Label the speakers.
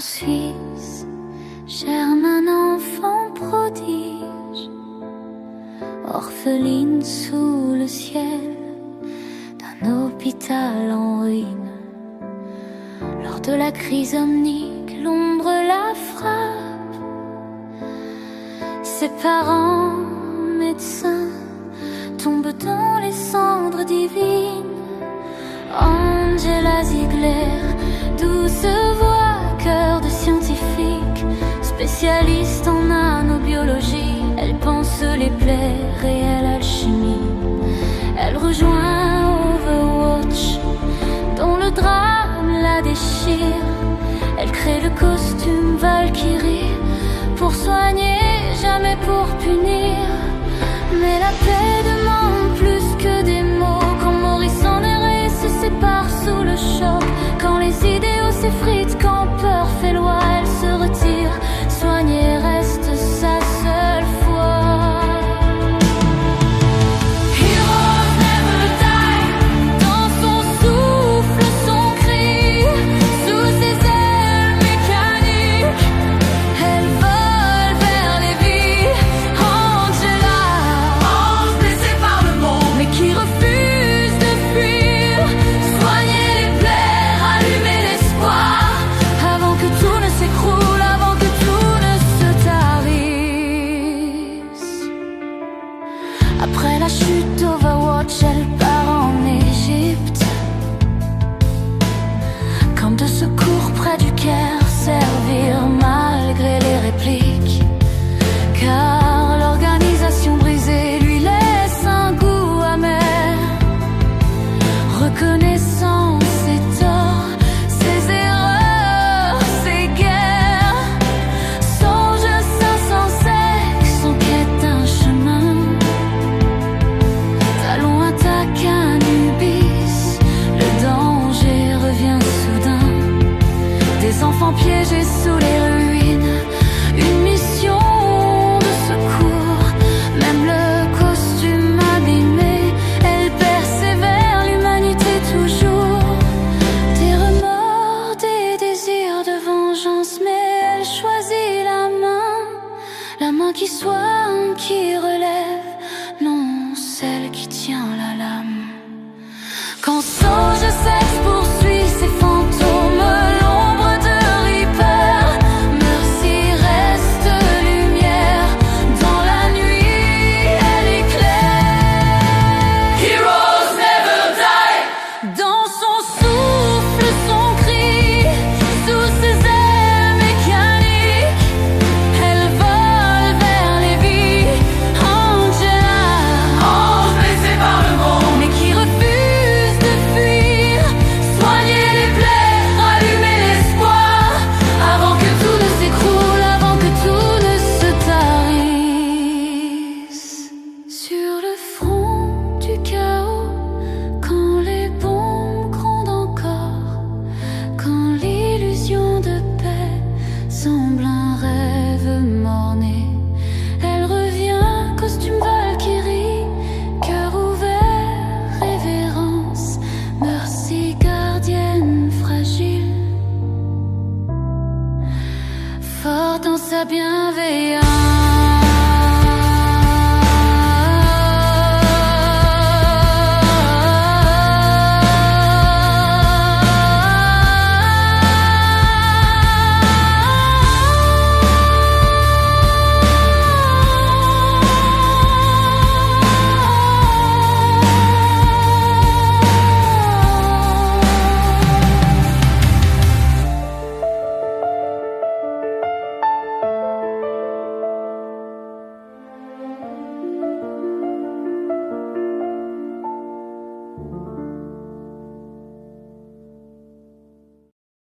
Speaker 1: Suisse germe un enfant prodige, orpheline sous le ciel d'un hôpital en ruine. Lors de la crise omnique, l'ombre la frappe. Ses parents, médecins, tombent dans les cendres divines. Angela Ziegler, douce voix, cœur de scientifique, spécialiste en nanobiologie. Elle pense les plaies, réelle alchimie. Elle rejoint Overwatch, dont le drame la déchire. Elle crée le costume Valkyrie, pour soigner, jamais pour punir. Mais la paix demande plus que des mots. Quand Maurice en erré se sépare sous le choc, quand les idéaux s'effritent, quand peur fait loi, elle se retire. Soigner reste sa seule foi. Heroes never die. Dans son souffle, son cri, sous ses ailes mécaniques, elle vole vers les vies. Angela, ange blessé par le monde, mais qui refuse de fuir. Soigner les plaies, rallumer l'espoir, avant que tout ne s'écroule, avant que tout ne se tarisse. Après la chute d'Overwatch, elle part en Égypte, camp de secours près du Caire, servir malgré les répliques. Car l'organisation brisée lui laisse un goût amer. Reconnaissant ses torts, ses erreurs, ses guerres, songe ça sans sexe, en quête d'un chemin. Talon attaque Anubis, le danger revient soudain. Des enfants piégés sous les ruines, une mission de secours. Même le costume abîmé, elle persévère, l'humanité toujours. Des remords, des désirs de vengeance, mais elle choisit la main qui soigne, qui relève, non celle qui tient la lame. Quand Sauge Sex poursuit ses fantômes, l'ombre de Reaper, Mercy reste lumière. Dans la nuit, elle éclaire. Heroes never die. Dans son souffle, son cri, sous ses ailes mécaniques, elle vole vers les vies. Angela, ange blessé par le monde, mais qui refuse de fuir. Soigner les plaies, rallumer l'espoir, avant que tout ne s'écroule, avant que tout ne se tarisse. Sur le front du chaos, quand les bombes grondent encore, quand l'illusion de paix semble un rêve mort-né, elle revient, costume Valkyrie, cœur ouvert, révérence, Mercy gardienne fragile, forte en sa bienveillance.